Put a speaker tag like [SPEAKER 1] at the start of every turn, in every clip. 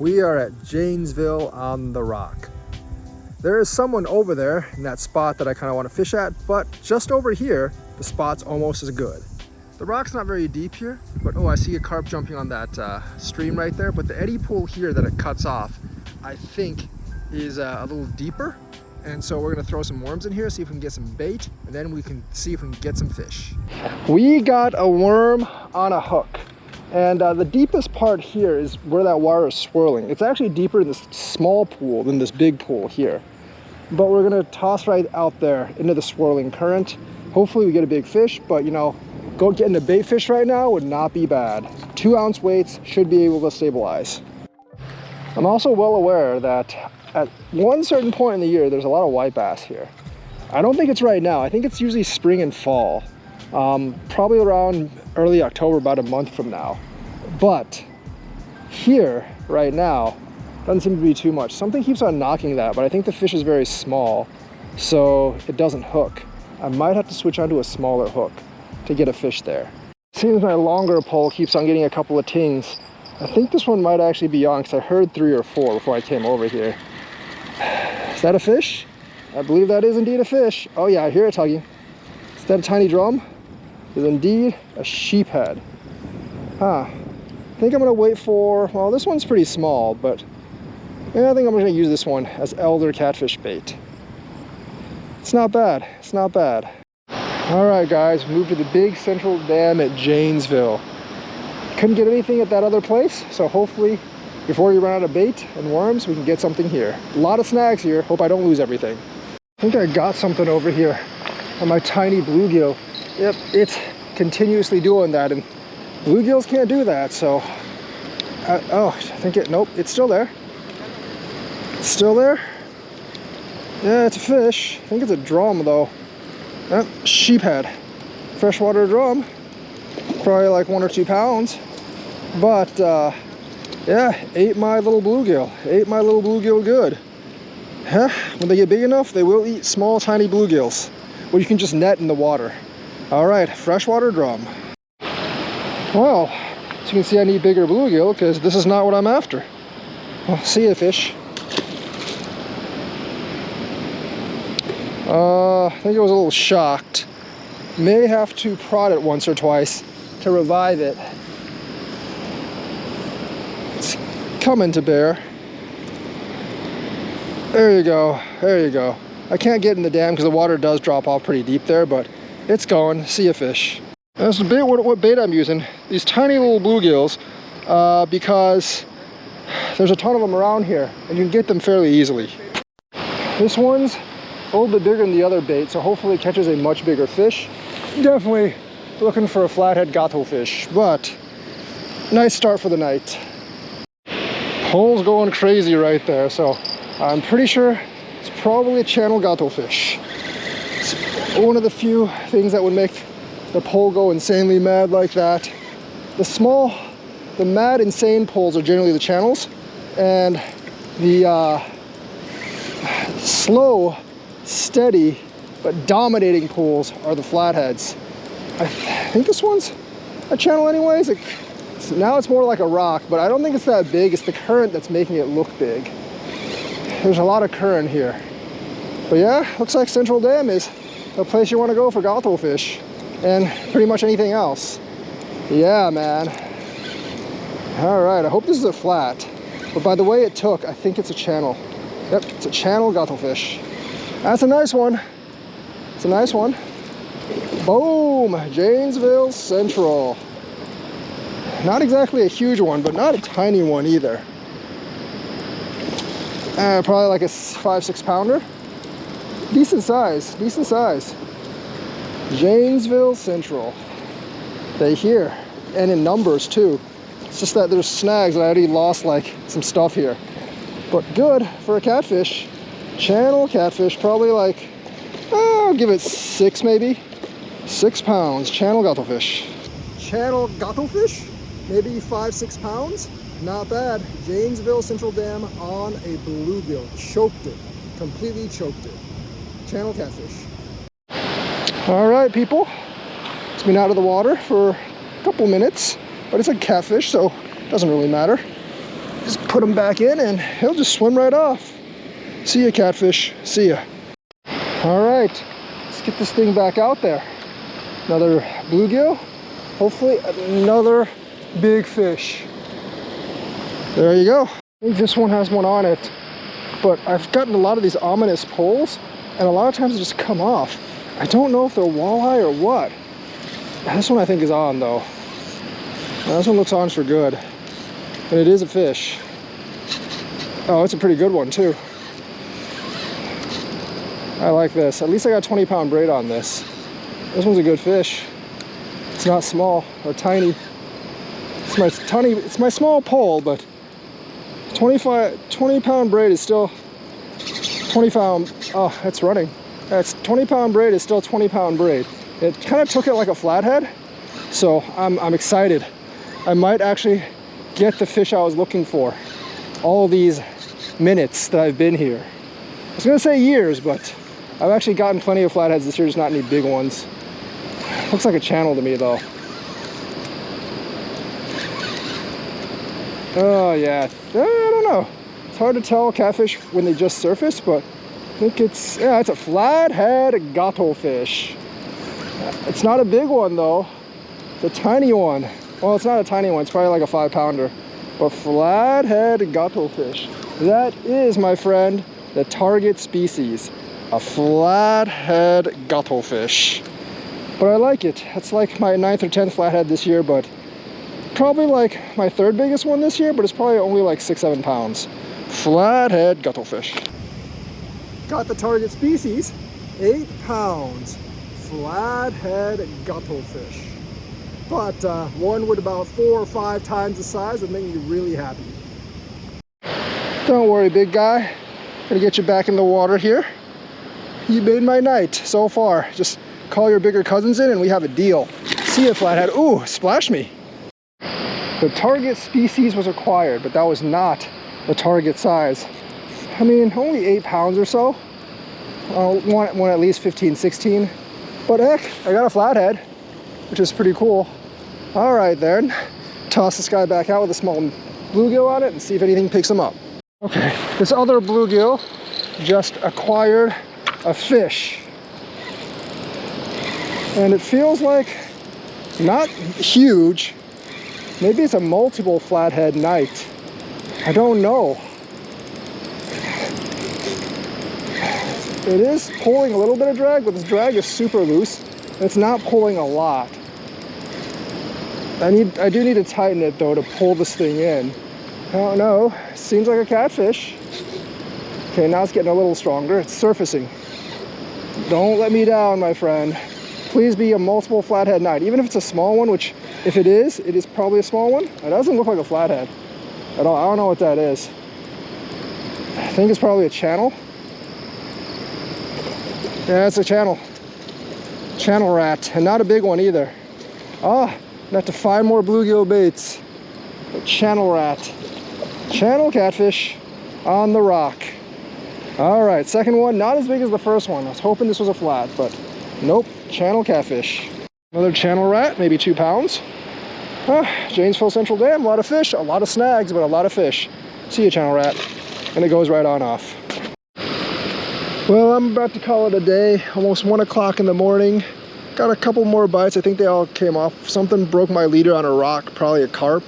[SPEAKER 1] We are at Janesville on the Rock. There is someone over there in that spot that I kind of want to fish at, but just over here, the spot's almost as good. The rock's not very deep here, but oh, I see a carp jumping on that stream right there, but the eddy pool here that it cuts off, I think is a little deeper. And so we're gonna throw some worms in here, see if we can get some bait, and then we can see if we can get some fish. We got a worm on a hook. And the deepest part here is where that wire is swirling. It's actually deeper in this small pool than this big pool here. But we're gonna toss right out there into the swirling current. Hopefully we get a big fish, but you know, go getting a bait fish right now would not be bad. 2-ounce weights should be able to stabilize. I'm also well aware that at one certain point in the year, there's a lot of white bass here. I don't think it's right now. I think it's usually spring and fall. Probably around early October, about a month from now. But here, right now, doesn't seem to be too much. Something keeps on knocking that, but I think the fish is very small, so it doesn't hook. I might have to switch onto a smaller hook to get a fish there. Seems my longer pole keeps on getting a couple of tings. I think this one might actually be on, because I heard 3 or 4 before I came over here. Is that a fish? I believe that is indeed a fish. Oh yeah, I hear it tugging. Is that a tiny drum? Is indeed a sheephead. Huh. I think I'm gonna wait for, well, this one's pretty small, but yeah, I think I'm gonna use this one as elder catfish bait. It's not bad, it's not bad. All right guys, moved to the big central dam at Janesville. Couldn't get anything at that other place, so hopefully before we run out of bait and worms, we can get something here. A lot of snags here, hope I don't lose everything. I think I got something over here on my tiny bluegill. Yep, it's continuously doing that, and bluegills can't do that, so oh, I think nope, it's still there. It's still there. Yeah, it's a fish. I think it's a drum though. Yep, sheephead, freshwater drum, probably like 1 or 2 pounds, but yeah, ate my little bluegill. Ate my little bluegill good. Huh? When they get big enough, they will eat small, tiny bluegills, or you can just net in the water. All right, freshwater drum. Well, as you can see, I need bigger bluegill because this is not what I'm after. Well, see ya, fish. I think it was a little shocked. May have to prod it once or twice to revive it. It's coming to bear. There you go, there you go. I can't get in the dam because the water does drop off pretty deep there, but it's going. See ya, fish. That's a bit what bait I'm using. These tiny little bluegills, because there's a ton of them around here, and you can get them fairly easily. This one's a little bit bigger than the other bait, so hopefully it catches a much bigger fish. Definitely looking for a flathead fish, but nice start for the night. Pole's going crazy right there, so I'm pretty sure it's probably a channel fish. It's one of the few things that would make the pole go insanely mad like that. The mad, insane poles are generally the channels, and the slow, steady, but dominating pools are the flatheads. I think this one's a channel anyways. Now it's more like a rock, but I don't think it's that big. It's the current that's making it look big. There's a lot of current here. But yeah, looks like Central Dam is a place you want to go for fish and pretty much anything else. Yeah, man. All right, I hope this is a flat. But by the way it took, I think it's a channel. Yep, it's a channel fish. That's a nice one. It's a nice one. Boom, Janesville Central. Not exactly a huge one, but not a tiny one either. Probably like a 5-6 pounder. Decent size, decent size. Janesville Central. They here, and in numbers too. It's just that there's snags and I already lost like some stuff here. But good for a catfish. Channel catfish, probably like, I'll give it 6 maybe. 6 pounds, channel fish. Channel fish? Maybe 5-6 pounds? Not bad. Janesville Central Dam on a bluegill. Choked it. Completely choked it. Channel catfish. All right, people. It's been out of the water for a couple minutes, but it's a catfish, so it doesn't really matter. Just put him back in and he'll just swim right off. See ya, catfish. See ya. All right, let's get this thing back out there. Another bluegill. Hopefully another big fish. There you go. I think this one has one on it, but I've gotten a lot of these ominous pulls and a lot of times they just come off. I don't know if they're walleye or what. This one I think is on though. Now, this one looks on for good. And it is a fish. Oh, it's a pretty good one too. I like this. At least I got 20-pound braid on this. This one's a good fish. It's not small or tiny. It's my small pole, but 20-pound braid is still 20-pound. Oh, it's running. That's 20-pound braid is still 20-pound braid. It kind of took it like a flathead, so I'm excited. I might actually get the fish I was looking for. All these minutes that I've been here. I was gonna say years, but I've actually gotten plenty of flatheads this year, just not any big ones. Looks like a channel to me though. Oh yeah, I don't know. It's hard to tell catfish when they just surface, but I think it's a flathead gato fish. It's not a big one though. It's a tiny one. Well, it's not a tiny one. It's probably like a 5-pounder. But flathead gato fish. That is, my friend, the target species. A flathead gato fish. But I like it. It's like my 9th or 10th flathead this year, but probably like my 3rd biggest one this year, but it's probably only like 6-7 pounds. Flathead gato fish. Got the target species, 8 pounds. Flathead gato fish. But one with about 4 or 5 times the size would make me really happy. Don't worry, big guy. Gonna get you back in the water here. You made my night so far. Just call your bigger cousins in and we have a deal. See ya, flathead. Ooh, splash me. The target species was acquired, but that was not the target size. I mean, only 8 pounds or so. One at least 15, 16. But heck, I got a flathead, which is pretty cool. All right then, toss this guy back out with a small bluegill on it and see if anything picks him up. Okay, this other bluegill just acquired a fish. And it feels like not huge. Maybe it's a multiple flathead night. I don't know. It is pulling a little bit of drag, but this drag is super loose. And it's not pulling a lot. I do need to tighten it though to pull this thing in. I don't know. Seems like a catfish. Okay, now it's getting a little stronger. It's surfacing. Don't let me down, my friend. Please be a multiple flathead night. Even if it's a small one, which if it is probably a small one. It doesn't look like a flathead at all. I don't know what that is. I think it's probably a channel. Yeah, it's a channel. Channel rat, and not a big one either. Ah, I have to find more bluegill baits. A channel rat. Channel catfish on the rock. All right, second one, not as big as the first one. I was hoping this was a flat, but nope, channel catfish. Another channel rat, maybe 2 pounds. Janesville Central Dam, a lot of fish, a lot of snags, but a lot of fish. See you, channel rat. And it goes right on off. Well, I'm about to call it a day. Almost 1 o'clock in the morning. Got a couple more bites. I think they all came off. Something broke my leader on a rock, probably a carp.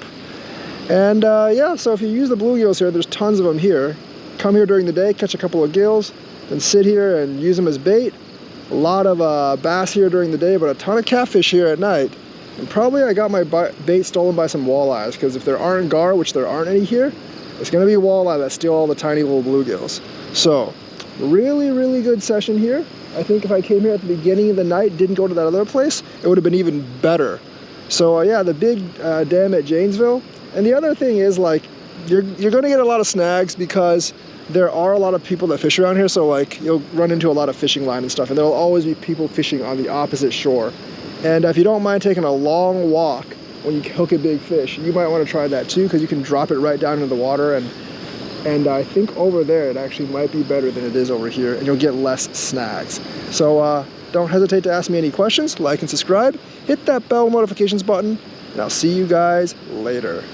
[SPEAKER 1] And yeah, so if you use the bluegills here, there's tons of them here. Come here during the day, catch a couple of gills, then sit here and use them as bait. A lot of bass here during the day, but a ton of catfish here at night. And probably I got my bait stolen by some walleyes, because if there aren't gar, which there aren't any here, it's going to be walleye that steal all the tiny little bluegills. So, really, really good session here. I think if I came here at the beginning of the night, didn't go to that other place, it would have been even better. So yeah, the big dam at Janesville. And the other thing is, like, you're going to get a lot of snags because there are a lot of people that fish around here. So like, you'll run into a lot of fishing line and stuff, and there'll always be people fishing on the opposite shore. And if you don't mind taking a long walk when you hook a big fish, you might want to try that too, because you can drop it right down into the water, and I think over there it actually might be better than it is over here, and you'll get less snags. So don't hesitate to ask me any questions, like and subscribe, hit that bell notifications button, and I'll see you guys later.